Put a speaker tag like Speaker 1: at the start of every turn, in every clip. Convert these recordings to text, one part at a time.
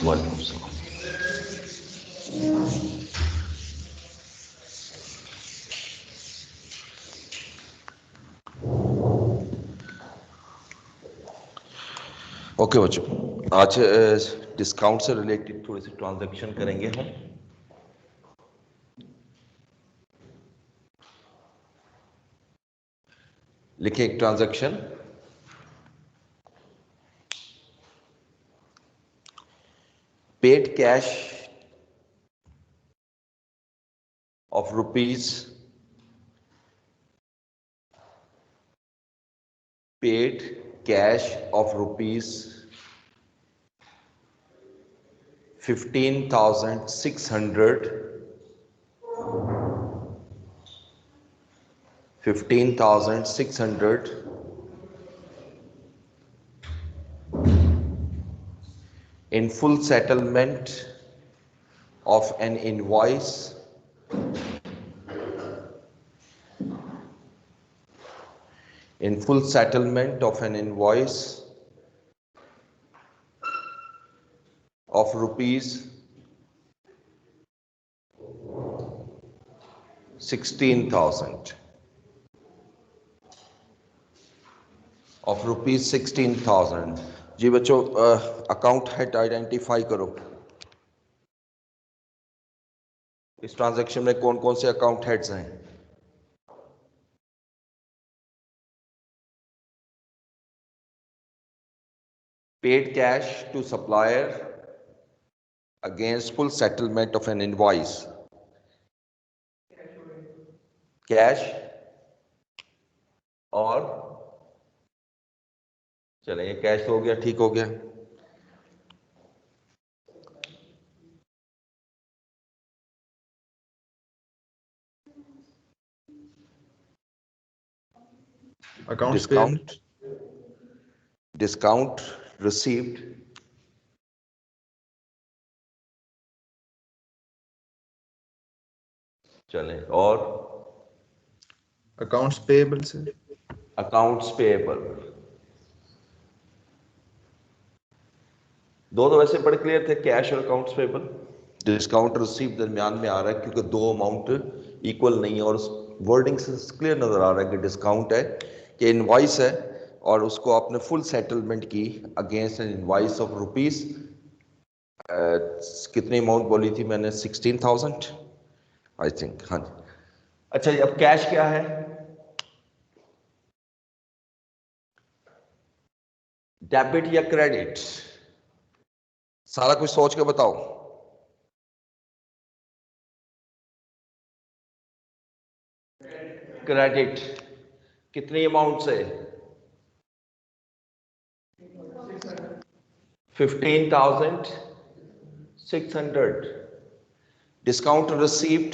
Speaker 1: वालेकुम सलाम। ओके बच्चों, आज डिस्काउंट से रिलेटेड थोड़ी सी ट्रांजैक्शन करेंगे हम। लिखिए एक transaction. Paid cash of rupees paid cash of rupees 15,600 in full settlement of an invoice of rupees 16,000 जी बच्चों, अकाउंट हेड आइडेंटिफाई करो। इस ट्रांजैक्शन में कौन कौन से अकाउंट हेड्स हैं? Paid cash to supplier against full settlement of an invoice, cash और चले, ये कैश हो गया, ठीक हो गया। डिस्काउंट रिसीव्ड चले, और
Speaker 2: अकाउंट्स पेएबल से
Speaker 1: अकाउंट्स पेएबल। दो तो वैसे बड़े क्लियर थे, कैश और अकाउंट्स पेएबल। डिस्काउंट रिसीव दरमियान में आ रहा है क्योंकि दो अमाउंट इक्वल नहीं है, और वर्डिंग से क्लियर नजर आ रहा है कि डिस्काउंट है, कि इनवॉइस है और उसको आपने फुल सेटलमेंट की against an invoice of rupees, कितनी अमाउंट बोली थी मैंने? 16,000 आई थिंक। हाँ जी, अच्छा जी, अब कैश क्या है? डेबिट या क्रेडिट? सारा कुछ सोच के बताओ। क्रेडिट। कितनी अमाउंट से? 15,600। Discount received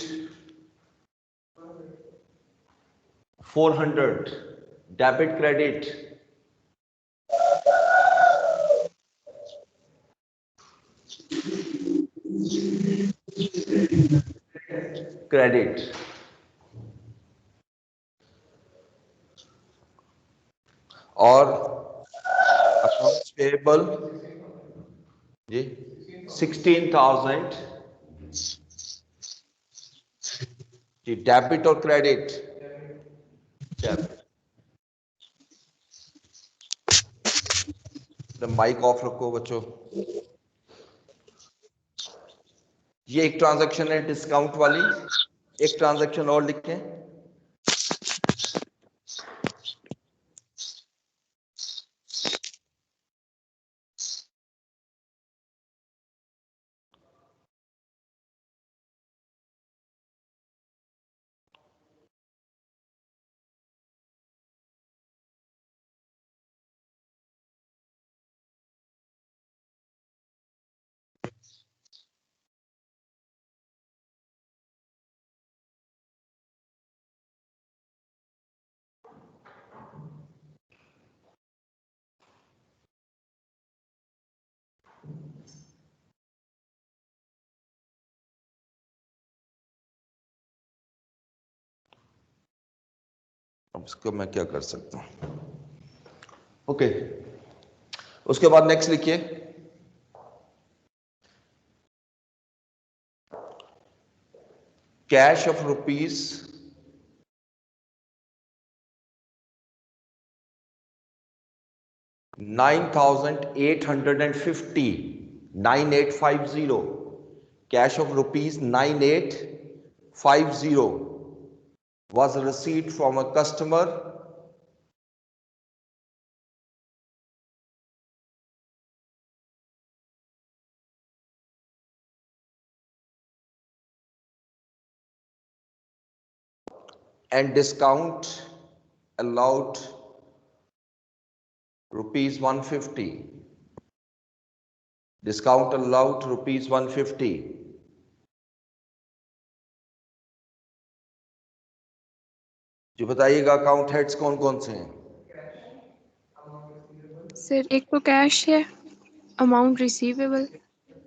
Speaker 1: 400। Debit credit? Credit. और अकाउंट्स पेएबल जी 16,000 जी। डेबिट और क्रेडिट? डेबिट। माइक ऑफ रखो बच्चों। ये एक ट्रांजैक्शन है डिस्काउंट वाली। एक ट्रांजैक्शन और लिखें। अब इसको मैं क्या कर सकता हूं? ओके, उसके बाद नेक्स्ट लिखिए cash of rupees 9850, cash of rupees 9850 was received from a customer and discount allowed rupees 150. Discount allowed rupees 150. जो बताइएगा अकाउंट हेड्स कौन कौन से हैं?
Speaker 2: सर एक तो कैश है, अमाउंट रिसीवेबल,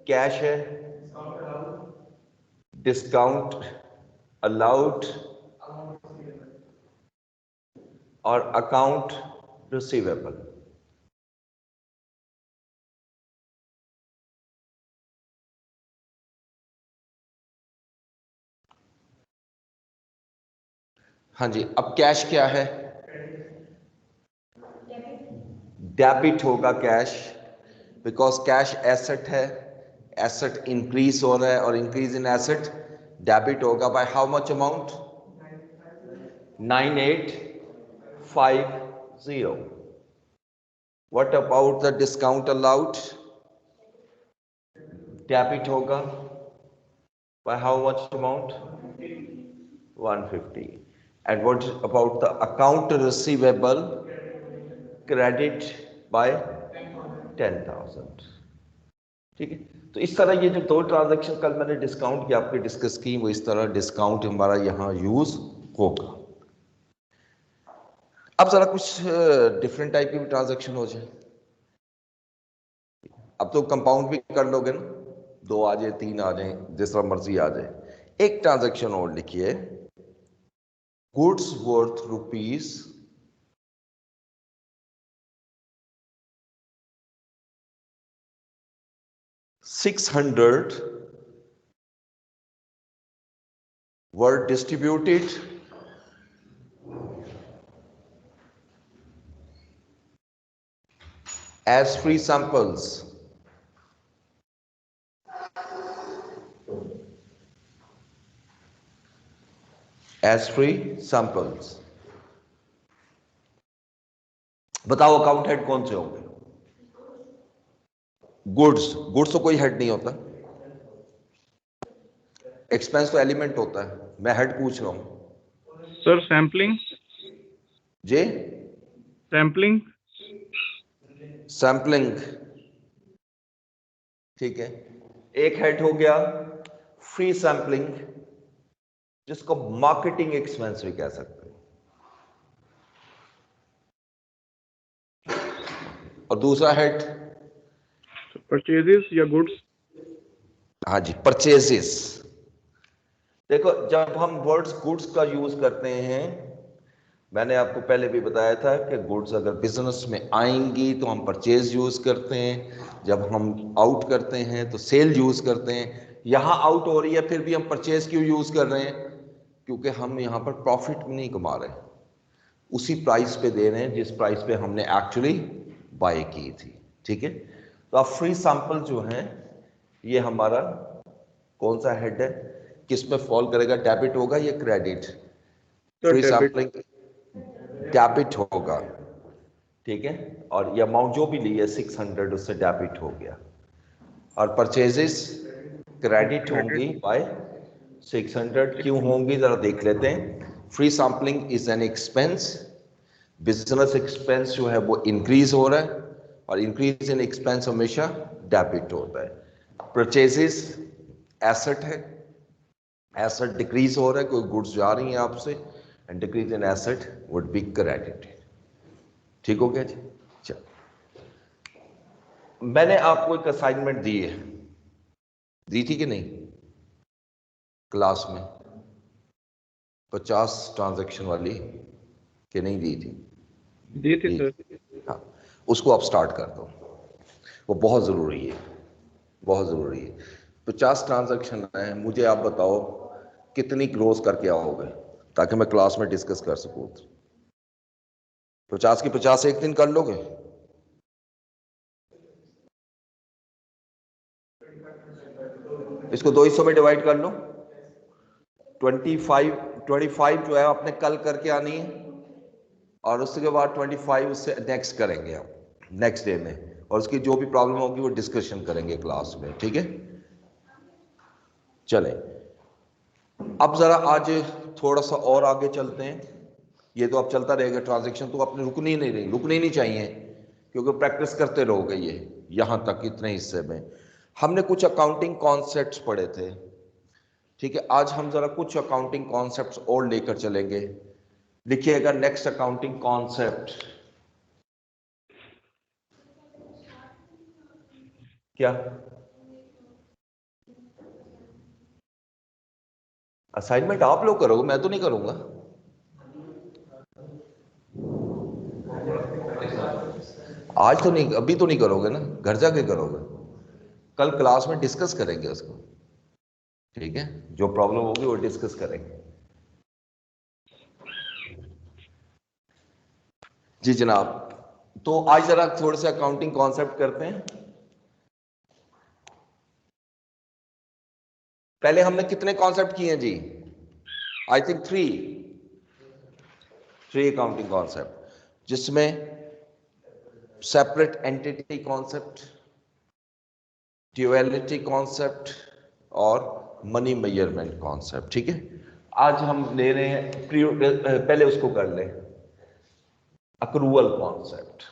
Speaker 1: कैश है, डिस्काउंट अलाउड और अकाउंट रिसीवेबल। हाँ जी, अब कैश क्या है? डेबिट होगा कैश, बिकॉज कैश एसेट है, एसेट इंक्रीज हो रहा है और इंक्रीज इन एसेट डेबिट होगा by how much amount? 9850। What about the discount allowed? Debit होगा by how much amount? 150। and what about the account receivable? Credit by 10,000। ठीक है, तो इस तरह ये जो दो ट्रांजैक्शन कल मैंने डिस्काउंट की आपके डिस्कस की, वो इस तरह डिस्काउंट हमारा यहां यूज होगा। अब जरा कुछ डिफरेंट टाइप की भी ट्रांजैक्शन हो जाए। अब तो कंपाउंड भी कर लोगे ना, 2 आ जाए 3 आ जाए, जिस तरह मर्जी आ जाए। एक ट्रांजैक्शन और लिखिए, goods worth rupees 600 were distributed as free samples बताओ अकाउंट हेड कौन से होंगे? गुड्स तो कोई हेड नहीं होता, एक्सपेंस तो एलिमेंट होता है। मैं हेड पूछ रहा हूं
Speaker 3: सर। सैम्पलिंग
Speaker 1: जे
Speaker 3: सैम्पलिंग
Speaker 1: सैम्पलिंग, ठीक है। एक हेड हो गया फ्री सैम्पलिंग, जिसको मार्केटिंग एक्सपेंस भी कह सकते हैं, और दूसरा हेड
Speaker 3: परचेजेस या गुड्स।
Speaker 1: हाँ जी, परचेजेस। देखो, जब हम वर्ड्स गुड्स का यूज करते हैं, मैंने आपको पहले भी बताया था कि गुड्स अगर बिजनेस में आएंगी तो हम परचेज यूज करते हैं, जब हम आउट करते हैं तो सेल यूज करते हैं। यहां आउट हो रही है फिर भी हम परचेज क्यों यूज कर रहे हैं? क्योंकि हम यहां पर प्रॉफिट नहीं कमा रहे, उसी प्राइस पे दे रहे हैं जिस प्राइस पे हमने एक्चुअली बाय की थी। ठीक है, तो अब फ्री सैंपल जो है ये हमारा कौन सा हेड है, किस में फॉल करेगा? डेबिट होगा या क्रेडिट? फ्री सैंपलिंग डेबिट होगा, ठीक है। और ये अमाउंट जो भी ली है 600 उससे डेबिट हो गया, और परचेजेस क्रेडिट होंगी बाय 600। क्यों होंगी जरा देख लेते हैं। Free sampling is an expense, business expense जो है वो इंक्रीज हो रहा है, और इंक्रीज इन एक्सपेंस हमेशा डेबिट होता है। परचेजेस एसेट है, एसेट डिक्रीज हो रहा है, कोई गुड्स जा रही हैं आपसे, and decrease in asset would be credited. ठीक हो गया जी? चलो, मैंने आपको एक असाइनमेंट दी थी कि नहीं क्लास में? 50 ट्रांजैक्शन वाली कि नहीं दी थी?
Speaker 3: दी थी सर।
Speaker 1: हाँ, उसको आप स्टार्ट कर दो, वो बहुत ज़रूरी है, बहुत ज़रूरी है। 50 ट्रांजैक्शन है। मुझे आप बताओ कितनी ग्रोथ करके आओगे, ताकि मैं क्लास में डिस्कस कर सकूं। 50 की 50 एक दिन कर लोगे? इसको दो हिस्सों में डिवाइड कर लो। 25 जो है आपने कल करके आनी है, और उसके बाद 25 उससे नेक्स्ट करेंगे हम नेक्स्ट डे में, और उसकी जो भी प्रॉब्लम होगी वो डिस्कशन करेंगे क्लास में, ठीक है? चलें, अब जरा आज थोड़ा सा और आगे चलते हैं। ये तो अब चलता रहेगा, ट्रांजैक्शन तो अपने रुकनी नहीं चाहिए, क्योंकि प्रैक्टिस करते रहोगे। ये यहां तक इतने हिस्से में हमने कुछ अकाउंटिंग कॉन्सेप्ट्स पढ़े थे, ठीक है? आज हम जरा कुछ अकाउंटिंग कॉन्सेप्ट्स और लेकर चलेंगे। लिखिएगा नेक्स्ट अकाउंटिंग कॉन्सेप्ट क्या? असाइनमेंट आप लोग करोगे, मैं तो नहीं करूंगा। आज तो नहीं, अभी तो नहीं करोगे ना, घर जाके करोगे। कल क्लास में डिस्कस करेंगे उसको, ठीक है? जो प्रॉब्लम होगी वो डिस्कस करेंगे। जी जनाब, तो आज जरा थोड़े से अकाउंटिंग कॉन्सेप्ट करते हैं। पहले हमने कितने कॉन्सेप्ट किए हैं जी? I think three accounting concept, जिसमें separate entity concept, duality concept और मनी मेजरमेंट कॉन्सेप्ट, ठीक है? आज हम ले रहे हैं पहले उसको कर लें, अक्रूवल कॉन्सेप्ट।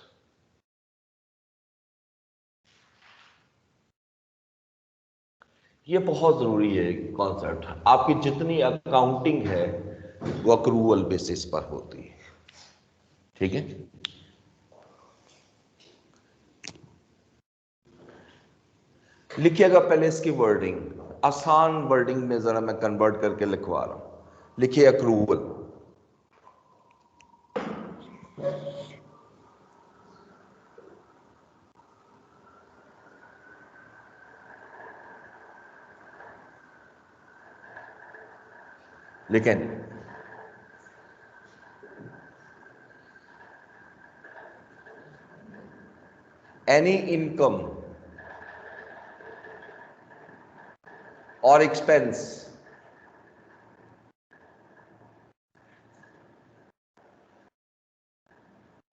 Speaker 1: ये बहुत जरूरी है कॉन्सेप्ट। आपकी जितनी अकाउंटिंग है वो अक्रूवल बेसिस पर होती है, ठीक है? लिखिएगा पहले इसकी वर्डिंग, आसान वर्डिंग में जरा मैं कन्वर्ट करके लिखवा रहा हूं। लिखिए अक्रूवल। लेकिन एनी इनकम और expense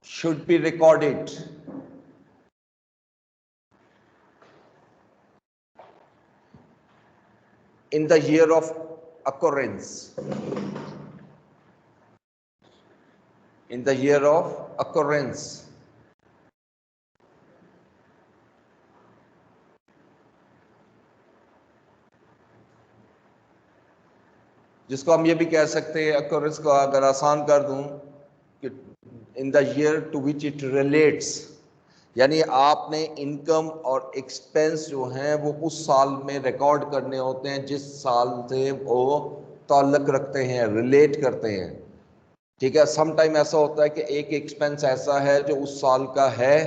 Speaker 1: should be recorded in the year of occurrence. In the year of occurrence. जिसको हम ये भी कह सकते हैं, occurrence को अगर आसान कर दूं कि in the year to which it relates, यानी आपने इनकम और एक्सपेंस जो हैं वो उस साल में रिकॉर्ड करने होते हैं जिस साल से वो ताल्लुक रखते हैं, रिलेट करते हैं, ठीक है? सम टाइम ऐसा होता है कि एक एक्सपेंस ऐसा है जो उस साल का है,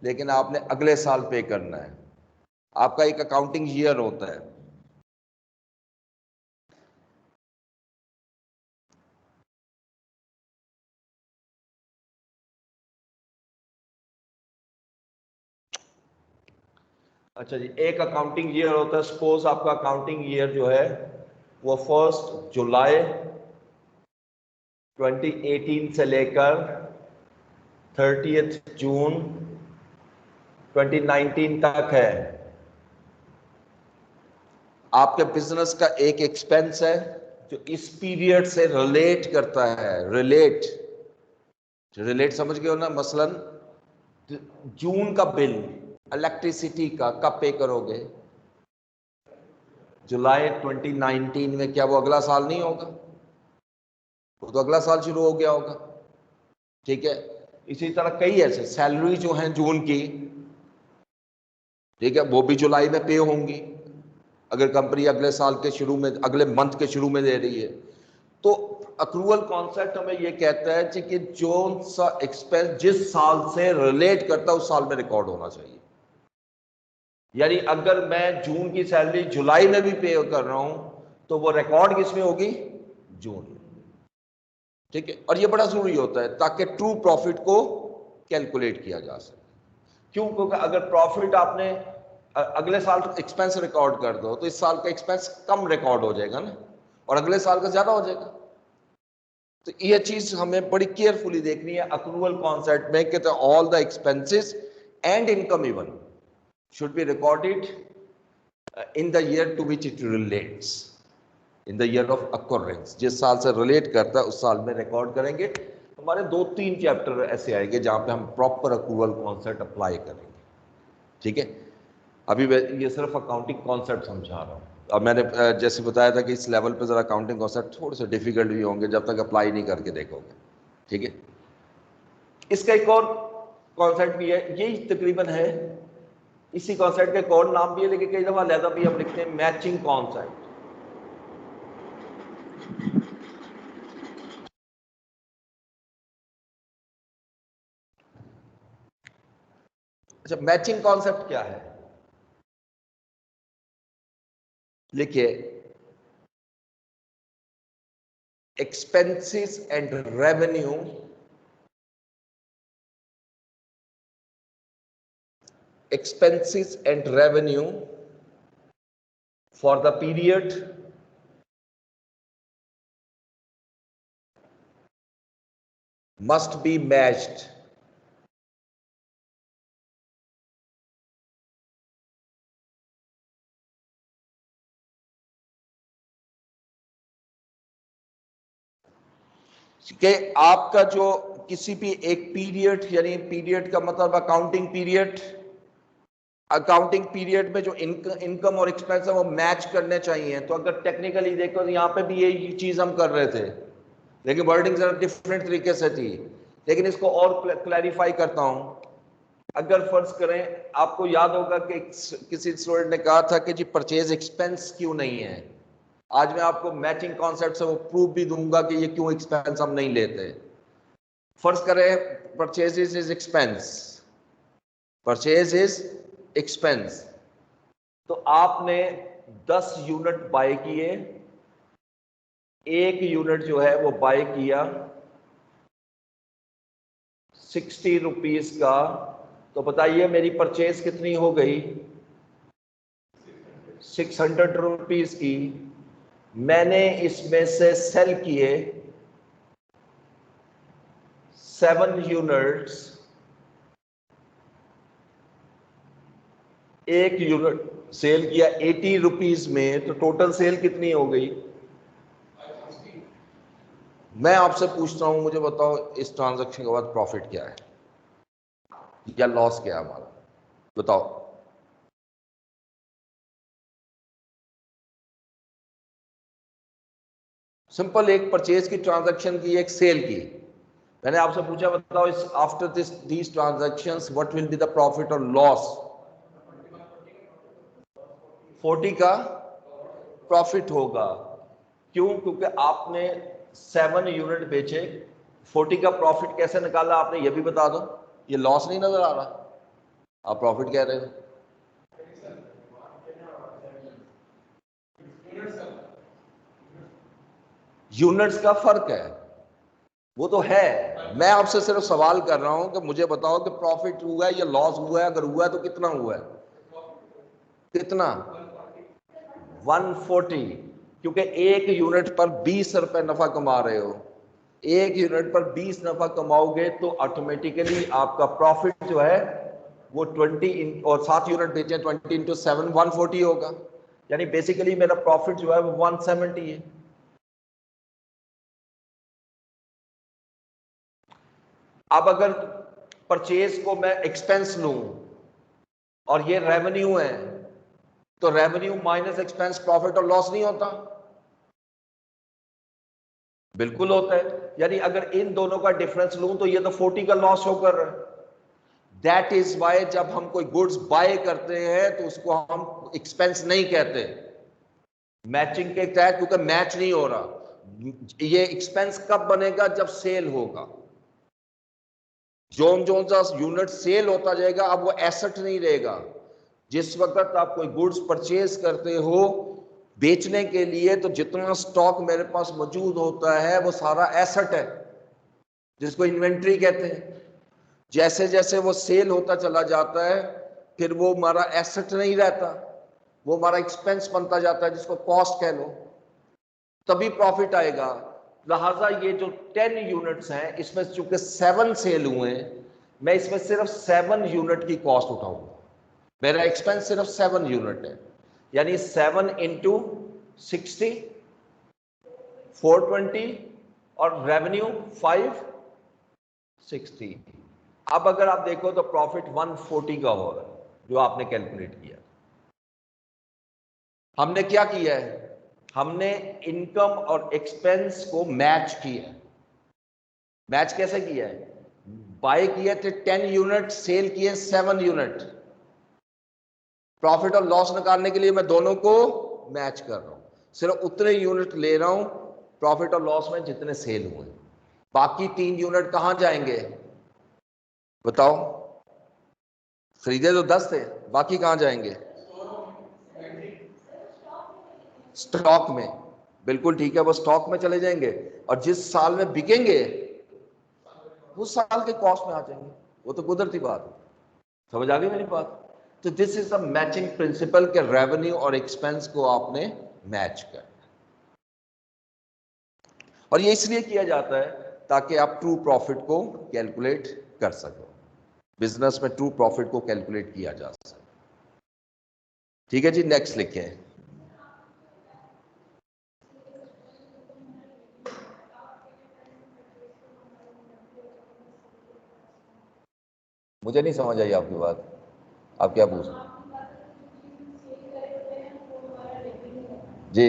Speaker 1: लेकिन आपने अगले साल पे करना है। आपका एक अकाउंटिंग ईयर होता है। अच्छा जी, एक अकाउंटिंग ईयर होता है। सपोज आपका अकाउंटिंग ईयर जो है वो 1 जुलाई 2018 से लेकर 30 जून 2019 तक है। आपके बिजनेस का एक एक्सपेंस है जो इस पीरियड से रिलेट करता है। रिलेट समझ गए हो ना? मसलन जून का बिल इलेक्ट्रिसिटी का कब पे करोगे? जुलाई 2019 में। क्या वो अगला साल नहीं होगा? वो तो अगला साल शुरू हो गया होगा, ठीक है? इसी तरह कई ऐसे सैलरी जो हैं जून की, ठीक है, वो भी जुलाई में पे होंगी अगर कंपनी अगले साल के शुरू में, अगले मंथ के शुरू में दे रही है। तो अक्रूवल कॉन्सेप्ट हमें ये कहता है कि जो सा एक्सपेंस जिस साल से रिलेट करता है उस साल में रिकॉर्ड होना चाहिए। यानी अगर मैं जून की सैलरी जुलाई में भी पे कर रहा हूं तो वो रिकॉर्ड किस में होगी? जून में। ठीक है, और ये बड़ा जरूरी होता है ताकि ट्रू प्रॉफिट को कैलकुलेट किया जा सके। क्यों? क्योंकि अगर प्रॉफिट आपने अगले साल एक्सपेंस रिकॉर्ड कर दो तो इस साल का एक्सपेंस कम रिकॉर्ड हो जाएगा ना, और अगले साल का ज्यादा हो जाएगा। तो ये चीज हमें बड़ी केयरफुली देखनी है अक्रूवल कॉन्सेप्ट में कि all the expenses and income even should be recorded in the year to which it relates, in the year of occurrence. जिस साल से रिलेट करता है उस साल में रिकॉर्ड करेंगे। हमारे 2-3 चैप्टर ऐसे आएंगे जहां पे हम प्रॉपर अक्रूवल कॉन्सेप्ट अप्लाई करेंगे। ठीक है, अभी ये सिर्फ अकाउंटिंग कॉन्सेप्ट समझा रहा हूँ, और मैंने जैसे बताया था कि इस लेवल पे जरा अकाउंटिंग कॉन्सेप्ट थोड़े से डिफिकल्ट भी होंगे जब तक अप्लाई नहीं करके देखोगे। ठीक है, इसका एक और कॉन्सेप्ट भी है, यही तकरीबन है, इसी कॉन्सेप्ट के एक और नाम भी है, लेकिन कई दफा लहदा भी हम लिखते हैं मैचिंग कॉन्सेप्ट। अच्छा, मैचिंग कॉन्सेप्ट क्या है? लिखिए, expenses and revenue for the period must be matched कि आपका जो किसी भी एक पीरियड, यानी पीरियड का मतलब अकाउंटिंग पीरियड में जो इनकम और एक्सपेंस है वो मैच करने चाहिए। तो अगर टेक्निकली देखो तो यहाँ पे भी यही चीज हम कर रहे थे, लेकिन वर्डिंग जरा डिफरेंट तरीके से थी, लेकिन इसको और क्लैरिफाई करता हूं। अगर फर्ज करें, आपको याद होगा कि किसी स्टूडेंट ने कहा था कि जी परचेज एक्सपेंस क्यों नहीं है। आज मैं आपको मैचिंग कॉन्सेप्ट से वो प्रूफ भी दूंगा कि ये क्यों एक्सपेंस हम नहीं लेते। फर्ज करें परचेज इज एक्सपेंस, तो आपने 10 यूनिट बाय किए, एक यूनिट जो है वो बाय किया 60 रुपीज का, तो बताइए मेरी परचेज कितनी हो गई? 600 रुपीज की। मैंने इसमें से सेल किए 7 यूनिट्स, एक यूनिट सेल किया 80 रुपीज में, तो टोटल सेल कितनी हो गई? मैं आपसे पूछता हूं, मुझे बताओ इस ट्रांजैक्शन के बाद प्रॉफिट क्या है या लॉस क्या है हमारा? बताओ। सिंपल, एक परचेज की ट्रांजैक्शन की, एक सेल की। मैंने आपसे पूछा बताओ इस after these transactions what will be the profit और लॉस? 40 का प्रॉफिट होगा। क्यों? क्योंकि आपने 7 यूनिट बेचे। 40 का प्रॉफिट कैसे निकाला आपने, ये भी बता दो। ये लॉस नहीं नजर आ रहा, आप प्रॉफिट कह रहे हो। यूनिट्स का फर्क है, वो तो है। मैं आपसे सिर्फ सवाल कर रहा हूं कि मुझे बताओ कि प्रॉफिट हुआ है या लॉस हुआ है, अगर हुआ है तो कितना हुआ है? कितना? 140। क्योंकि एक यूनिट पर 20 रुपए नफा कमा रहे हो, एक यूनिट पर 20 नफा कमाओगे तो ऑटोमेटिकली आपका प्रॉफिट जो है वो 20 और 7 यूनिट बेचे 20 इंटू 7 140 होगा। यानी बेसिकली मेरा प्रॉफिट जो है वो 170 है। अब अगर परचेज को मैं एक्सपेंस लूं और ये रेवेन्यू है, तो रेवेन्यू माइनस एक्सपेंस प्रॉफिट और लॉस नहीं होता? बिल्कुल होता है। यानी अगर इन दोनों का डिफरेंस लूं तो ये तो 40 का लॉस शो कर रहा है। दैट इज वाई जब हम कोई गुड्स बाय करते हैं तो उसको हम एक्सपेंस नहीं कहते मैचिंग के तहत, क्योंकि मैच नहीं हो रहा। ये एक्सपेंस कब बनेगा? जब सेल होगा। जोन जोन सा यूनिट सेल होता जाएगा, अब वो एसेट नहीं रहेगा। जिस वक्त आप कोई गुड्स परचेज करते हो बेचने के लिए तो जितना स्टॉक मेरे पास मौजूद होता है वो सारा एसेट है, जिसको इन्वेंट्री कहते हैं। जैसे जैसे वो सेल होता चला जाता है फिर वो हमारा एसेट नहीं रहता, वो हमारा एक्सपेंस बनता जाता है, जिसको कॉस्ट कह लो, तभी प्रॉफिट आएगा। लिहाजा ये जो 10 यूनिट्स हैं इसमें चूंकि 7 सेल हुए हैं, मैं इसमें सिर्फ 7 यूनिट की कॉस्ट उठाऊंगा। मेरा एक्सपेंस सिर्फ 7 यूनिट है, यानी 7 इंटू 60 420 और रेवेन्यू 560। अब अगर आप देखो तो प्रॉफिट 140 का हो रहा है जो आपने कैलकुलेट किया। हमने क्या किया है, हमने इनकम और एक्सपेंस को मैच किया है। मैच कैसे किया है, बाय किए थे 10 यूनिट, सेल किए 7 यूनिट। प्रॉफिट और लॉस निकालने के लिए मैं दोनों को मैच कर रहा हूं, सिर्फ उतने यूनिट ले रहा हूं प्रॉफिट और लॉस में जितने सेल हुए। बाकी 3 यूनिट कहां जाएंगे बताओ? खरीदे तो 10 थे, बाकी कहां जाएंगे? स्टॉक में। बिल्कुल ठीक है, वो स्टॉक में चले जाएंगे और जिस साल में बिकेंगे उस साल के कॉस्ट में आ जाएंगे। वो तो कुदरती बात है। समझ आ गई मेरी बात? तो this is a matching principal के रेवेन्यू और एक्सपेंस को आपने मैच करना, और ये इसलिए किया जाता है ताकि आप ट्रू प्रॉफिट को कैलकुलेट कर सको। बिजनेस में ट्रू प्रॉफिट को कैलकुलेट किया जा सके। ठीक है जी, नेक्स्ट लिखें। मुझे नहीं समझ आई आपकी बात, आप क्या पूछ रहे जी?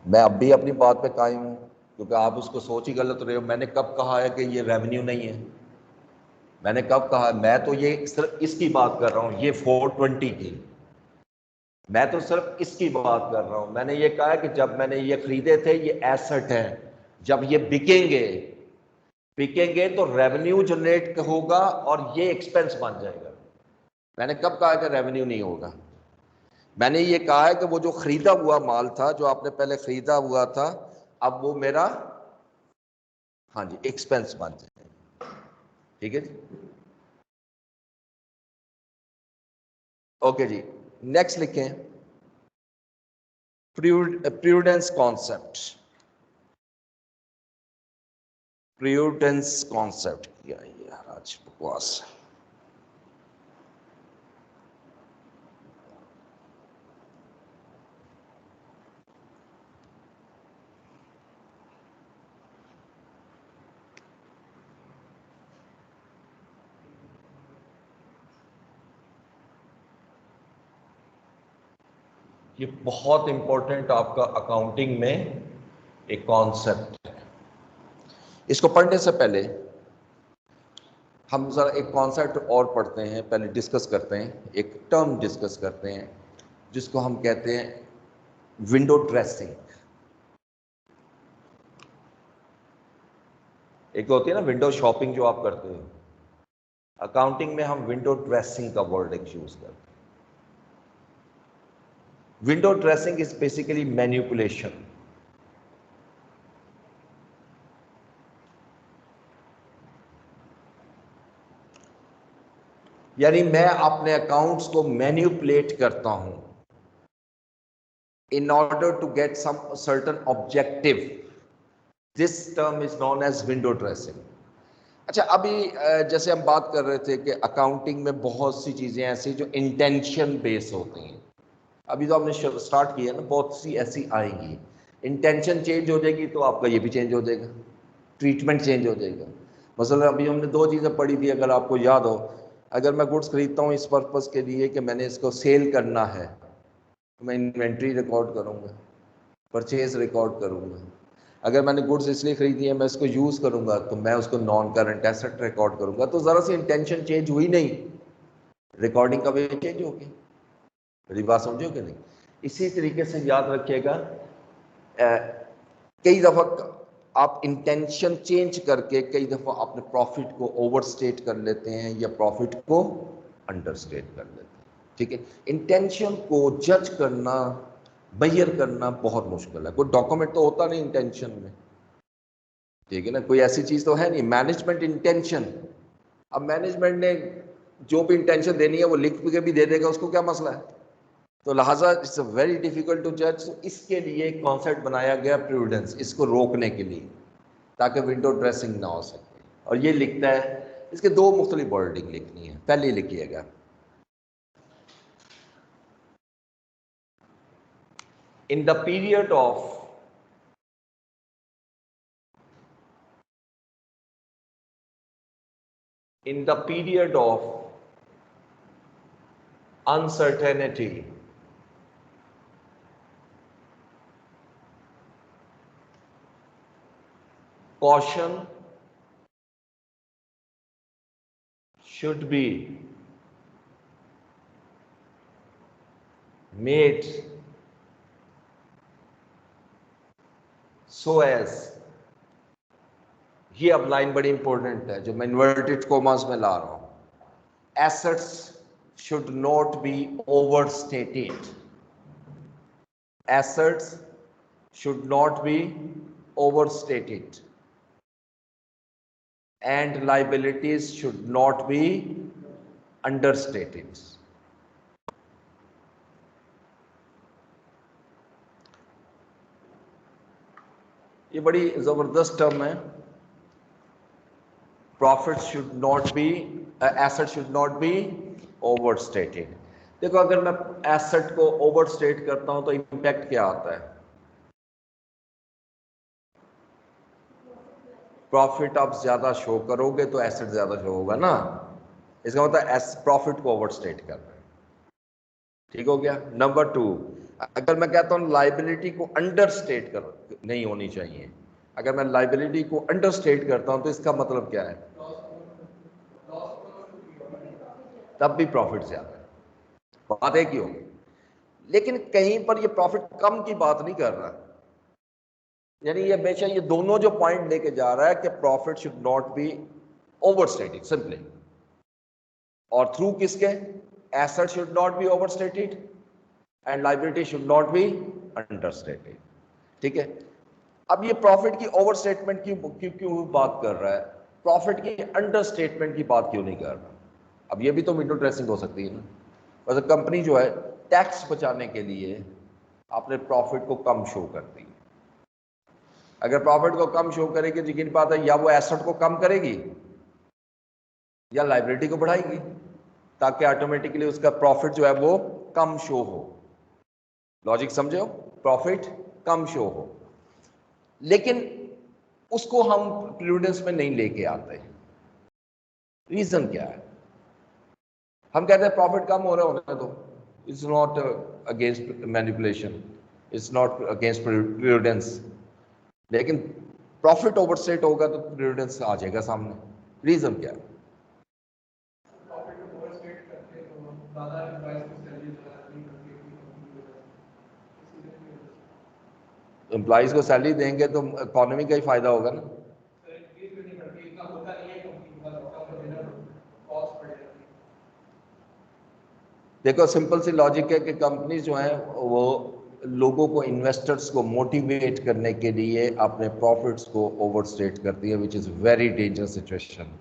Speaker 1: मैं अब भी अपनी बात पे कायम हूं, क्योंकि आप उसको सोच ही गलत रहे हो। मैंने कब कहा है कि ये रेवेन्यू नहीं है? मैंने कब कहा? मैं तो ये सिर्फ इसकी बात कर रहा हूं, ये 420 की। मैं तो सिर्फ इसकी बात कर रहा हूं। मैंने ये कहा कि जब मैंने ये खरीदे थे ये एसेट हैं, जब ये बिकेंगे तो रेवेन्यू जनरेट होगा और ये एक्सपेंस बन जाएगा। मैंने कब कहा कि रेवेन्यू नहीं होगा? मैंने ये कहा है कि वो जो खरीदा हुआ माल था, जो आपने पहले खरीदा हुआ था, अब वो मेरा, हाँ जी, एक्सपेंस बन जाएगा। ठीक है जी, ओके जी, नेक्स्ट लिखें। प्रूडेंस कॉन्सेप्ट, प्रूडेंस कॉन्सेप्ट किया यार आज बकवास। ये बहुत इंपॉर्टेंट आपका अकाउंटिंग में एक कॉन्सेप्ट है। इसको पढ़ने से पहले हम जरा एक कॉन्सेप्ट और पढ़ते हैं, पहले डिस्कस करते हैं, एक टर्म डिस्कस करते हैं जिसको हम कहते हैं विंडो ड्रेसिंग। एक होती है ना विंडो शॉपिंग जो आप करते हो, अकाउंटिंग में हम विंडो ड्रेसिंग का वर्ड एक यूज करते हैं। Window dressing is basically manipulation. यानी मैं अपने अकाउंट्स को मैनिपुलेट करता हूं in order to get some certain objective. This term is known as window dressing. अच्छा, अभी जैसे हम बात कर रहे थे कि अकाउंटिंग में बहुत सी चीजें ऐसी जो इंटेंशन बेस होती हैं। अभी तो हमने स्टार्ट किया ना, बहुत सी ऐसी आएंगी। इंटेंशन चेंज हो जाएगी तो आपका ये भी चेंज हो जाएगा, ट्रीटमेंट चेंज हो जाएगा। मसलन अभी हमने 2 चीज़ें पढ़ी थी, अगर आपको याद हो, अगर मैं गुड्स खरीदता हूँ इस पर्पज़ के लिए कि मैंने इसको सेल करना है, तो मैं इन्वेंट्री रिकॉर्ड करूँगा, परचेज रिकॉर्ड करूँगा। अगर मैंने गुड्स इसलिए खरीदी है मैं इसको यूज़ करूँगा, तो मैं उसको नॉन करंट एसेट रिकॉर्ड करूँगा। तो ज़रा सी इंटेंशन चेंज हुई नहीं, रिकॉर्डिंग का वे चेंज हो गया। मेरी बात समझो कि नहीं? इसी तरीके से याद रखिएगा, कई दफ़ा आप इंटेंशन चेंज करके कई दफा अपने प्रॉफिट को ओवरस्टेट कर लेते हैं या प्रॉफिट को अंडरस्टेट कर लेते हैं। ठीक है, इंटेंशन को जज करना, बहिर करना बहुत मुश्किल है। कोई डॉक्यूमेंट तो होता नहीं इंटेंशन में, ठीक है ना, कोई ऐसी चीज तो है नहीं। मैनेजमेंट इंटेंशन, अब मैनेजमेंट ने जो भी इंटेंशन देनी है वो लिख के भी दे देगा, उसको क्या मसला है। तो लिहाजा इट्स वेरी डिफिकल्ट टू जज। इसके लिए एक कॉन्सेप्ट बनाया गया प्रूडेंस, इसको रोकने के लिए, ताकि विंडो ड्रेसिंग ना हो सके। और ये लिखता है, इसके दो मुख्तलिफ वर्डिंग लिखनी है। पहले लिखिएगा, in the period of uncertainty, caution should be made so as, ये अब लाइन बड़ी इंपॉर्टेंट है जो मैं इन्वर्टेड कोमास में ला रहा हूं, assets should not be overstated. Assets should not be overstated and liabilities should not be understated. ये बड़ी जबरदस्त टर्म है। Profit should not be, asset should not be overstated. देखो, अगर मैं एसेट को ओवरस्टेट करता हूं तो इंपैक्ट क्या आता है? प्रॉफिट आप ज्यादा शो करोगे तो एसेट ज्यादा शो होगा ना। इसका मतलब प्रॉफिट को ओवरस्टेट कर रहे हैं। ठीक हो गया। नंबर 2, अगर मैं कहता हूं लाइबिलिटी को अंडरस्टेट कर नहीं होनी चाहिए, अगर मैं लाइबिलिटी को अंडरस्टेट करता हूं तो इसका मतलब क्या है? तब भी प्रॉफिट ज्यादा है। बात एक ही होगी। लेकिन कहीं पर ये प्रॉफिट कम की बात नहीं कर रहा, यानी ये हमेशा ये दोनों जो पॉइंट लेके जा रहा है कि profit should not be overstated simply, और थ्रू किसके? Asset should not be overstated and liability should not be understated. ठीक है। अब ये प्रॉफिट की ओवरस्टेटमेंट की क्यों बात कर रहा है, प्रॉफिट की अंडरस्टेटमेंट की बात क्यों नहीं कर रहा? अब ये भी तो विंडो ड्रेसिंग हो सकती है ना। वैसे कंपनी जो है टैक्स बचाने के लिए अपने प्रॉफिट को कम शो करती है। अगर प्रॉफिट को कम शो करेगी, यकीन बात है या वो एसेट को कम करेगी या लायबिलिटी को बढ़ाएगी, ताकि ऑटोमेटिकली उसका प्रॉफिट जो है वो कम शो हो। लॉजिक समझो, प्रॉफिट कम शो हो। लेकिन उसको हम प्रूडेंस में नहीं लेके आते। रीजन क्या है? हम कहते हैं प्रॉफिट कम हो रहा होने दो, it's not against manipulation, it's not against prudence. लेकिन प्रॉफिट ओवरस्टेट होगा तो प्रूडेंस आ जाएगा सामने। रीजन क्या है? एम्प्लॉइज को सैलरी देंगे तो इकोनॉमी का ही फायदा होगा ना। देखो, सिंपल सी लॉजिक है कि कंपनी जो है वो लोगों को, इन्वेस्टर्स को मोटिवेट करने के लिए अपने प्रॉफिट्स को ओवरस्टेट करती है, which is very dangerous situation.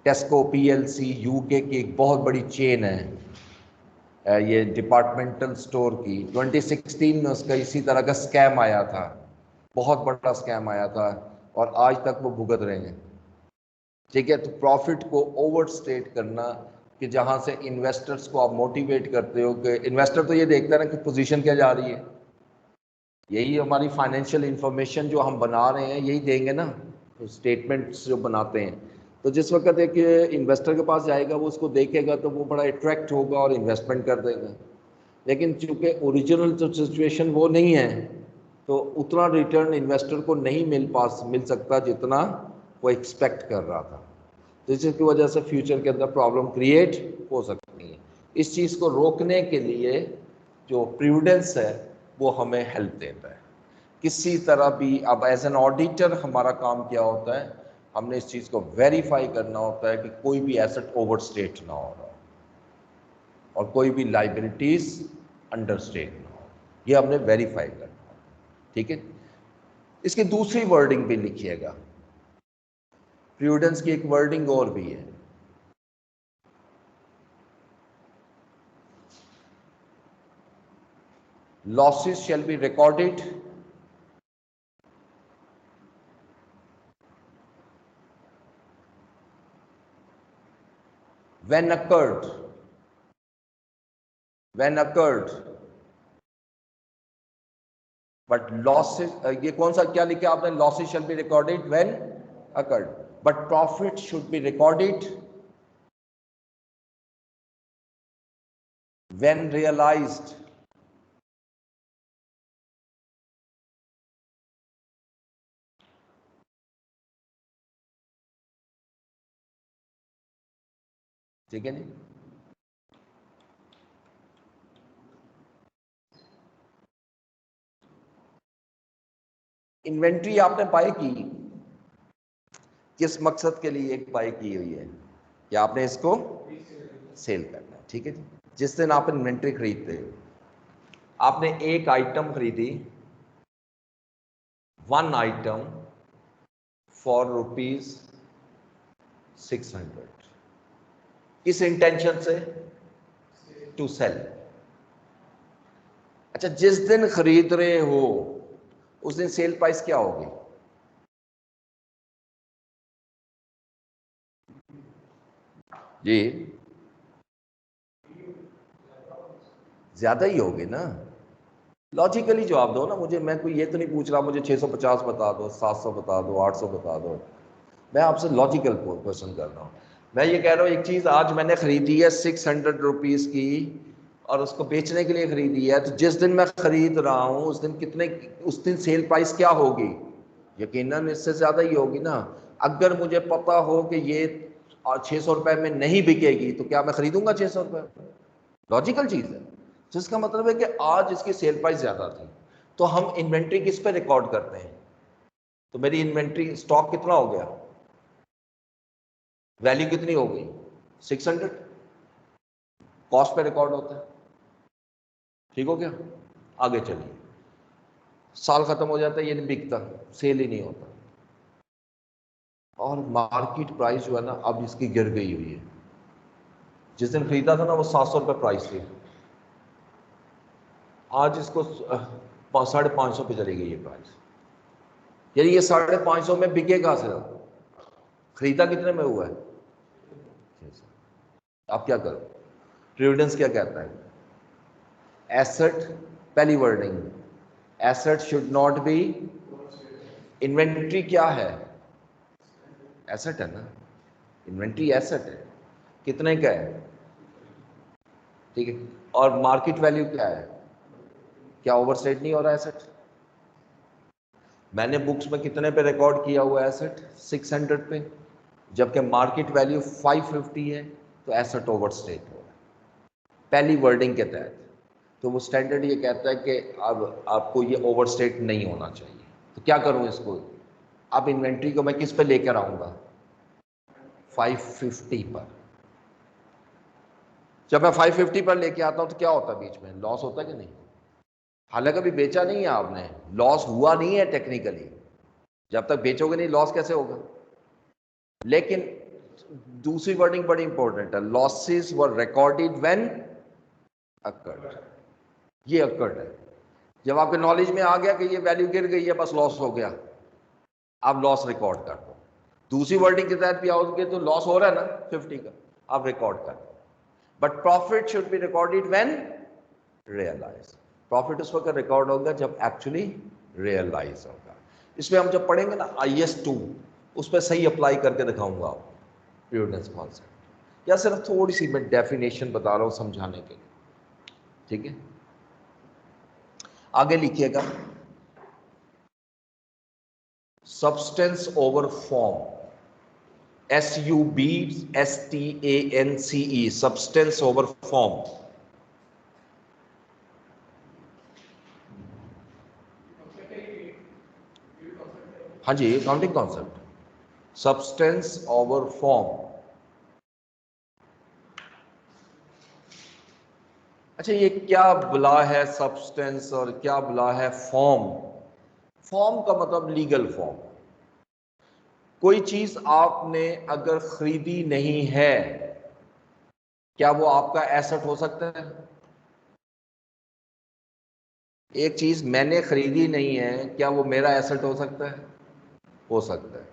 Speaker 1: टेस्को PLC UK की एक बहुत बड़ी चेन है, ये डिपार्टमेंटल स्टोर की। 2016 में उसका इसी तरह का स्कैम आया था, बहुत बड़ा स्कैम आया था, और आज तक वो भुगत रहे हैं। ठीक है। तो प्रॉफिट को ओवरस्टेट करना, कि जहां से इन्वेस्टर्स को आप मोटिवेट करते हो कि इन्वेस्टर तो ये देखता है ना कि पोजीशन क्या जा रही है, यही हमारी फाइनेंशियल इंफॉर्मेशन जो हम बना रहे हैं यही देंगे ना, तो स्टेटमेंट्स जो बनाते हैं। तो जिस वक्त एक इन्वेस्टर के पास जाएगा, वो उसको देखेगा तो वो बड़ा अट्रैक्ट होगा और इन्वेस्टमेंट कर देगा। लेकिन चूंकि ओरिजिनल जो सिचुएशन वो नहीं है, तो उतना रिटर्न इन्वेस्टर को नहीं मिल सकता जितना वो एक्सपेक्ट कर रहा था। तो जिसकी वजह से फ्यूचर के अंदर प्रॉब्लम क्रिएट हो सकती है। इस चीज़ को रोकने के लिए जो प्रूडेंस है वो हमें हेल्प देता है किसी तरह भी, अब एज एन ऑडिटर हमारा काम क्या होता है, हमने इस चीज को वेरीफाई करना होता है कि कोई भी एसेट ओवरस्टेट ना हो रहा और कोई भी लाइबिलिटीज अंडरस्टेट ना हो, ये हमने वेरीफाई करना होता है। ठीक है, इसकी दूसरी वर्डिंग भी लिखिएगा, प्रूडेंस की एक वर्डिंग और भी है, losses shall be recorded when occurred, but losses, ये कौन सा क्या लिखा आपने, losses shall be recorded when occurred, but profit should be recorded when realized. ठीक है जी, इन्वेंट्री आपने बाय की, किस मकसद के लिए एक बाय की हुई है कि आपने इसको सेल करना है। ठीक है जी, जिस दिन आप इन्वेंट्री खरीदते हो, आपने एक आइटम खरीदी, वन आइटम फॉर ₹600, किस इंटेंशन से, टू सेल। अच्छा, जिस दिन खरीद रहे हो उस दिन सेल प्राइस क्या होगी, जी ज्यादा ही होगी ना, लॉजिकली जवाब दो ना मुझे, मैं कोई ये तो नहीं पूछ रहा मुझे 650 बता दो, 700 बता दो, 800 बता दो, मैं आपसे लॉजिकल क्वेश्चन कर रहा हूँ। मैं ये कह रहा हूँ एक चीज आज मैंने खरीदी है 600 रुपीज की और उसको बेचने के लिए खरीदी है, तो जिस दिन मैं खरीद रहा हूँ उस दिन कितने, उस दिन सेल प्राइस क्या होगी, यकीनन इससे ज्यादा ही होगी ना। अगर मुझे पता हो कि ये 600 रुपए में नहीं बिकेगी तो क्या मैं खरीदूंगा 600 रुपए, लॉजिकल चीज है। जिसका मतलब है कि आज इसकी सेल प्राइस ज्यादा थी, तो हम इन्वेंट्री किस पे रिकॉर्ड करते हैं, तो मेरी इन्वेंट्री स्टॉक कितना हो गया, वैल्यू कितनी हो गई 600, कॉस्ट पे रिकॉर्ड होता है। ठीक हो गया, आगे चलिए, साल खत्म हो जाता है, ये नहीं बिकता, सेल ही नहीं होता, और मार्केट प्राइस जो है ना अब इसकी गिर गई हुई है, जिस दिन खरीदा था ना वो 700 रुपये प्राइस थी, आज इसको 550 पे चली गई है प्राइस, यानी ये 550 में बिकेगा सिर्फ, खरीदा कितने में हुआ है। आप क्या करो, प्रूडेंस क्या कहता है, एसेट, पहली wording, asset should not be, inventory क्या है, एसेट है ना, इन्वेंट्री एसेट है, कितने का है, ठीक है, और मार्केट वैल्यू क्या है, क्या ओवरस्टेट नहीं हो रहा एसेट, मैंने बुक्स में कितने पे रिकॉर्ड किया हुआ एसेट 600 पे, जबकि मार्केट वैल्यू 550 है, तो एसेट ओवरस्टेट हो रहा है पहली वर्डिंग के तहत। तो वो स्टैंडर्ड ये कहता है कि अब आपको ये ओवरस्टेट नहीं होना चाहिए, तो क्या करूं इसको, अब इन्वेंट्री को मैं किस पे लेकर आऊंगा, 550 पर। जब मैं 550 पर लेके आता हूं तो क्या होता है, बीच में लॉस होता है कि नहीं, हालांकि अभी बेचा नहीं है आपने, लॉस हुआ नहीं है टेक्निकली, जब तक बेचोगे नहीं लॉस कैसे होगा। लेकिन दूसरी वर्डिंग बड़ी इंपॉर्टेंट है, losses were recorded when occurred, ये अकर्ड है, जब आपके नॉलेज में आ गया कि ये वैल्यू गिर गई है, बस लॉस हो गया, आप लॉस रिकॉर्ड कर दो। दूसरी वर्डिंग के तहत भी आओगे तो लॉस हो रहा है ना 50 का, आप रिकॉर्ड कर दो, but profit should be recorded when realize, profit उस वक्त रिकॉर्ड होगा जब एक्चुअली रियलाइज होगा। इसमें हम जब पढ़ेंगे ना IS2, उस पर सही अप्लाई करके दिखाऊंगा आपको प्रूडेंस कॉन्सेप्ट, या सिर्फ थोड़ी सी मैं डेफिनेशन बता रहा हूं समझाने के लिए, ठीक है। आगे लिखिएगा, substance over form, SUBSTANCE, substance over form. हाँ जी, accounting concept, substance over form. अच्छा, ये क्या बुला है सब्सटेंस और क्या बुला है फॉर्म? फॉर्म का मतलब लीगल फॉर्म। कोई चीज आपने अगर खरीदी नहीं है, क्या वो आपका एसेट हो सकता है? एक चीज मैंने खरीदी नहीं है, क्या वो मेरा एसेट हो सकता है? हो सकता है।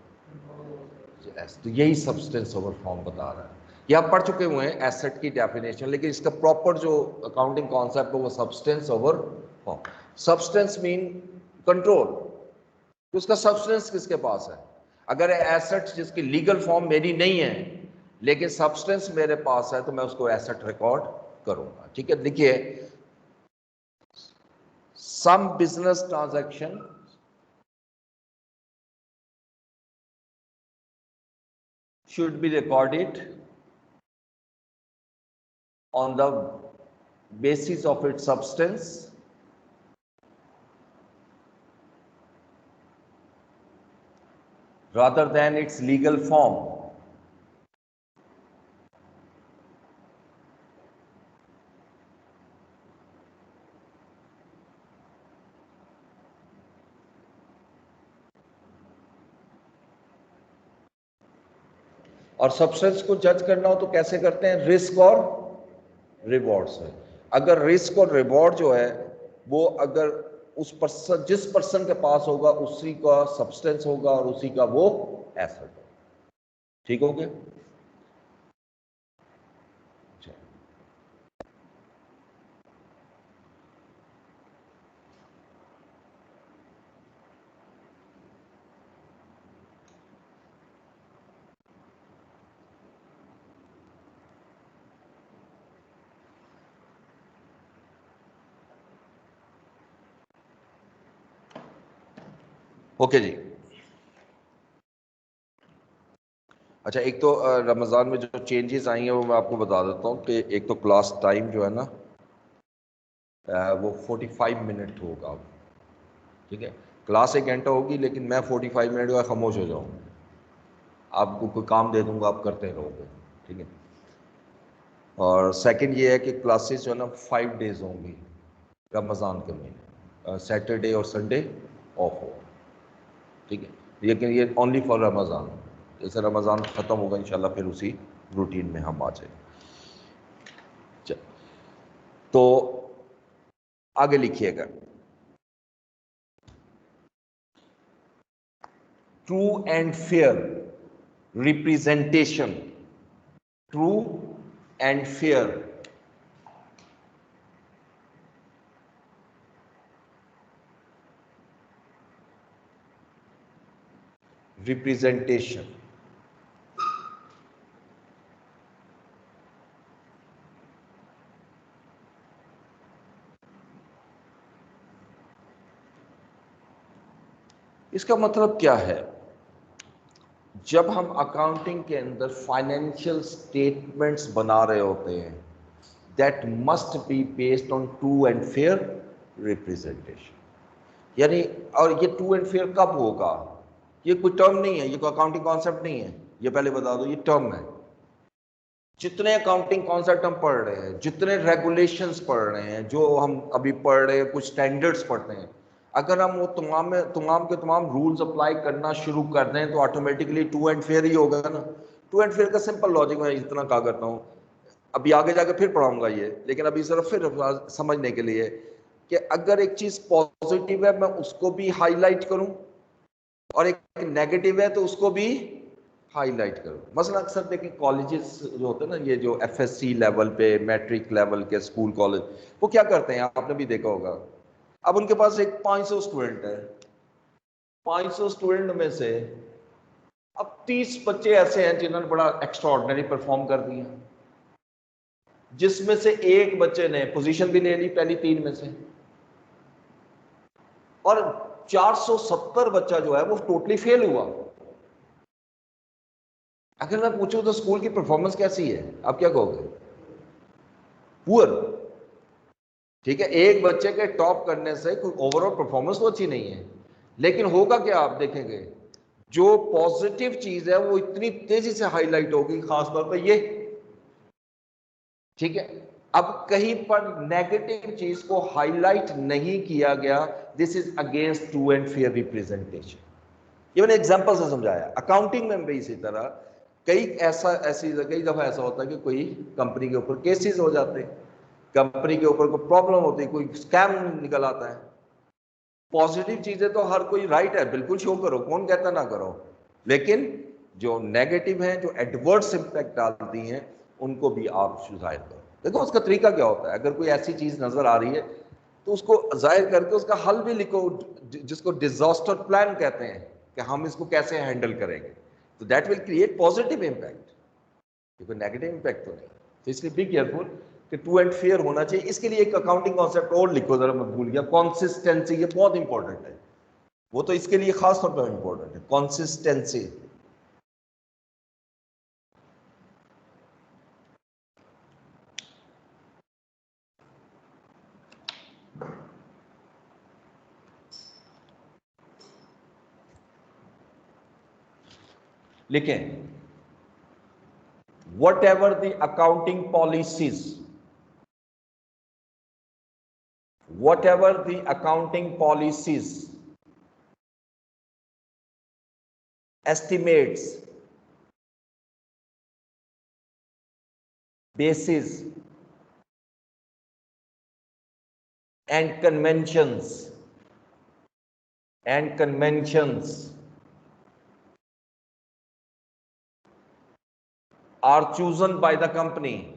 Speaker 1: तो यही सब्सटेंस ओवर फॉर्म बता रहा है। ये आप पढ़ चुके हुए हैं एसेट की डेफिनेशन, लेकिन इसका प्रॉपर जो अकाउंटिंग कॉन्सेप्ट है वो substance over form. Substance mean control, उसका सब्सटेंस किसके पास है? अगर एसेट जिसकी लीगल फॉर्म मेरी नहीं है लेकिन सब्सटेंस मेरे पास है तो मैं उसको एसेट रिकॉर्ड करूंगा। ठीक है, देखिए, some business transaction should be recorded on the basis of its substance rather than its legal form. और सब्सटेंस को जज करना हो तो कैसे करते हैं? रिस्क और रिवॉर्ड से। अगर रिस्क और रिवॉर्ड जो है वो अगर उस पर्सन, जिस पर्सन के पास होगा उसी का सब्सटेंस होगा और उसी का वो एसेट होगा। ठीक हो गया? ओके जी। अच्छा, एक तो रमज़ान में जो चेंजेस आई हैं वो मैं आपको बता देता हूँ कि एक तो क्लास टाइम जो है ना वो 45 मिनट होगा। ठीक है, क्लास 1 घंटा होगी लेकिन मैं 45 मिनट का खामोश हो जाऊँ, आपको कोई काम दे दूंगा, आप करते रहोगे। ठीक है, और सेकंड ये है कि क्लासेस जो है ना 5 डेज होंगी रमज़ान के महीने, सैटरडे और संडे ऑफ हो। ठीक है, लेकिन ये ओनली फॉर रमज़ान। जैसे रमज़ान ख़त्म होगा इंशाल्लाह फिर उसी रूटीन में हम आ जाएंगे। तो आगे लिखिएगा, true and fair representation, true and fair representation. इसका मतलब क्या है? जब हम अकाउंटिंग के अंदर फाइनेंशियल स्टेटमेंट्स बना रहे होते हैं, that must be based on true and fair representation. यानी, और ये ट्रू एंड फेयर कब होगा? ये कोई टर्म नहीं है, ये कोई अकाउंटिंग कॉन्सेप्ट नहीं है, ये पहले बता दो, ये टर्म है। जितने अकाउंटिंग कॉन्सेप्ट हम पढ़ रहे हैं, जितने रेगुलेशंस पढ़ रहे हैं, जो हम अभी पढ़ रहे हैं, कुछ स्टैंडर्ड्स पढ़ते हैं, अगर हम वो तमाम के तमाम रूल्स अप्लाई करना शुरू कर दें तो ऑटोमेटिकली ट्रू एंड फेयर ही होगा ना। ट्रू एंड फेयर का सिंपल लॉजिक मैं इतना कहा करता हूँ, अभी आगे जाके फिर पढ़ाऊंगा ये, लेकिन अभी सिर्फ फिर समझने के लिए कि अगर एक चीज पॉजिटिव है मैं उसको भी हाईलाइट करूं और एक नेगेटिव है तो उसको भी हाईलाइट करो। मसलन अक्सर देखिए कॉलेजेस जो होते हैं ना, ये जो एफएससी लेवल पे, मैट्रिक लेवल के स्कूल कॉलेज, वो क्या करते हैं आपने भी देखा होगा। अब उनके पास एक 500 स्टूडेंट है, 500 स्टूडेंट में से अब 30 बच्चे ऐसे हैं जिन्होंने बड़ा एक्स्ट्रा ऑर्डिनरी परफॉर्म कर दिया, जिसमें से एक बच्चे ने पोजीशन भी ले ली पहली 3 में से, और 470 बच्चा जो है वो टोटली फेल हुआ। अगर मैं पूछूं तो स्कूल की परफॉर्मेंस कैसी है, आप क्या कहोगे? पुअर। ठीक है, एक बच्चे के टॉप करने से कोई ओवरऑल परफॉर्मेंस तो अच्छी नहीं है, लेकिन होगा क्या आप देखेंगे, जो पॉजिटिव चीज है वो इतनी तेजी से हाईलाइट होगी, खासतौर पर ये, ठीक है। अब कहीं पर नेगेटिव चीज को हाईलाइट नहीं किया गया, this is against true and fair representation. ये मैंने एग्जांपल से समझाया। अकाउंटिंग में भी इसी तरह कई दफा ऐसा होता है कि कोई कंपनी के ऊपर केसेस हो जाते हैं, कंपनी के ऊपर कोई प्रॉब्लम होती है, कोई स्कैम निकल आता है। पॉजिटिव चीजें तो हर कोई राइट है, बिल्कुल शो करो, कौन कहता ना करो, लेकिन जो नेगेटिव है, जो एडवर्स इंपैक्ट डालती हैं, उनको भी आप जाहिर करो। देखो उसका तरीका क्या होता है, अगर कोई ऐसी चीज नजर आ रही है तो उसको जाहिर करके उसका हल भी लिखो, जिसको डिजास्टर प्लान कहते हैं, कि हम इसको कैसे हैंडल करेंगे, तो that will create positive impact, कोई नेगेटिव इंपैक्ट तो नहीं। तो इसलिए बी केयरफुल कि ट्रू एंड फेयर होना चाहिए। इसके लिए एक अकाउंटिंग कॉन्सेप्ट और लिखो, जरा मैं भूल गया, कंसिस्टेंसी, ये बहुत इंपॉर्टेंट है, वो तो इसके लिए खास तौर पर इंपॉर्टेंट है, कंसिस्टेंसी। लिखें, whatever the accounting policies, whatever the accounting policies, estimates, bases and conventions are chosen by the company,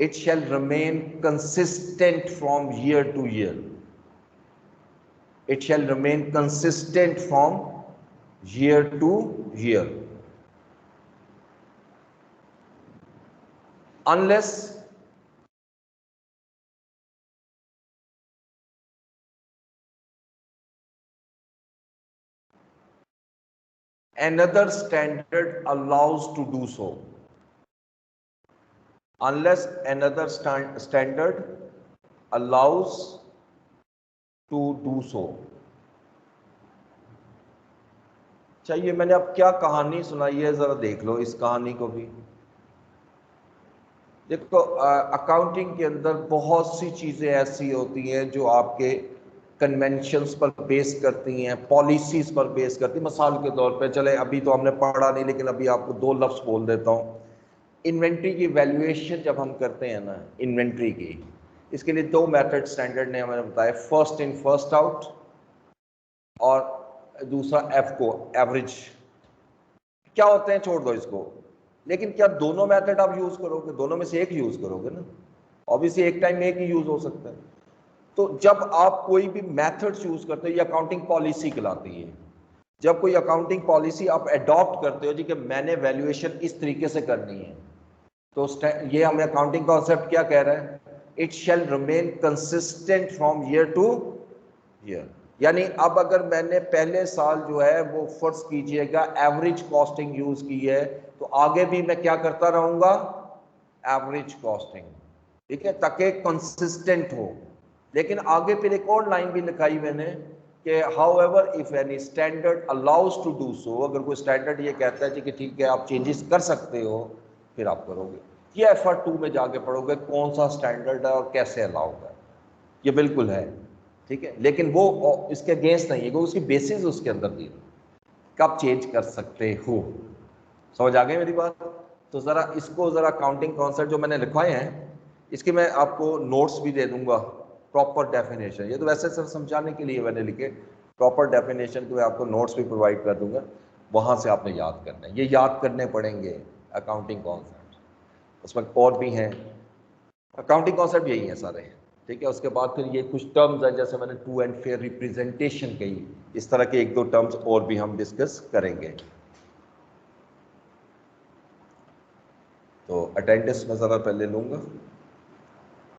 Speaker 1: it shall remain consistent from year to year. It shall remain consistent from year to year, unless another standard allows to do so. Unless another standard allows to do so. चाहिए, मैंने अब क्या कहानी सुनाई है, जरा देख लो इस कहानी को भी। देखो अकाउंटिंग के अंदर बहुत सी चीजें ऐसी होती हैं जो आपके कन्वेंशंस पर बेस करती हैं, पॉलिसीज पर बेस करती हैं। मिसाल के तौर पे, चले अभी तो हमने पढ़ा नहीं, लेकिन अभी आपको दो लफ्ज बोल देता हूँ। इन्वेंट्री की वैल्यूएशन जब हम करते हैं ना, इन्वेंट्री की, इसके लिए दो मेथड स्टैंडर्ड ने हमें बताया, फर्स्ट इन फर्स्ट आउट, और दूसरा एफ को, एवरेज। क्या होते हैं छोड़ दो इसको, लेकिन क्या दोनों मेथड आप यूज करोगे? दोनों में से एक यूज करोगे ना, ऑब्वियसली एक टाइम में एक ही यूज हो सकता है। तो जब आप कोई भी मेथड यूज करते हो, ये अकाउंटिंग पॉलिसी कहलाती है। जब कोई अकाउंटिंग पॉलिसी आप अडॉप्ट करते हो जी कि मैंने वैल्यूएशन इस तरीके से करनी है, तो ये हमें अकाउंटिंग कॉन्सेप्ट क्या कह रहा है, it shall remain consistent from year two year. यानी अब अगर मैंने पहले साल जो है वो फर्ज कीजिएगा एवरेज कॉस्टिंग यूज की है, तो आगे भी मैं क्या करता रहूंगा, एवरेज कॉस्टिंग, ठीक है, ताकि कंसिस्टेंट हो। लेकिन आगे फिर एक और लाइन भी लिखाई मैंने कि however if any standard allows to do so, अगर कोई स्टैंडर्ड ये कहता है कि ठीक है आप चेंजेस कर सकते हो, फिर आप करोगे। ये एफर्ट 2 में जाके पढ़ोगे कौन सा स्टैंडर्ड है और कैसे अलाउड है, ये बिल्कुल है, ठीक है, लेकिन वो इसके अगेंस्ट नहीं है, वो उसकी बेसिस उसके अंदर दी, कब चेंज कर सकते हो। समझ आ गई मेरी बात? तो जरा इसको, जरा काउंटिंग कॉन्सेप्ट जो मैंने लिखवाए हैं, इसके मैं आपको नोट्स भी दे दूंगा, प्रॉपर डेफिनेशन। ये तो वैसे सिर्फ समझाने के लिए मैंने लिखे, प्रॉपर डेफिनेशन के मैं आपको नोट्स भी प्रोवाइड कर दूंगा, वहां से आपने याद करना है, ये याद करने पड़ेंगे अकाउंटिंग कॉन्सेप्ट, उसमें और भी हैं। अकाउंटिंग कॉन्सेप्ट यही है सारे, ठीक है। उसके बाद फिर ये कुछ टर्म्स हैं, जैसे मैंने ट्रू एंड फेयर रिप्रेजेंटेशन कही, इस तरह के एक दो टर्म्स और भी हम डिस्कस करेंगे। तो अटेंडेंस में ज़रा पहले लूँगा।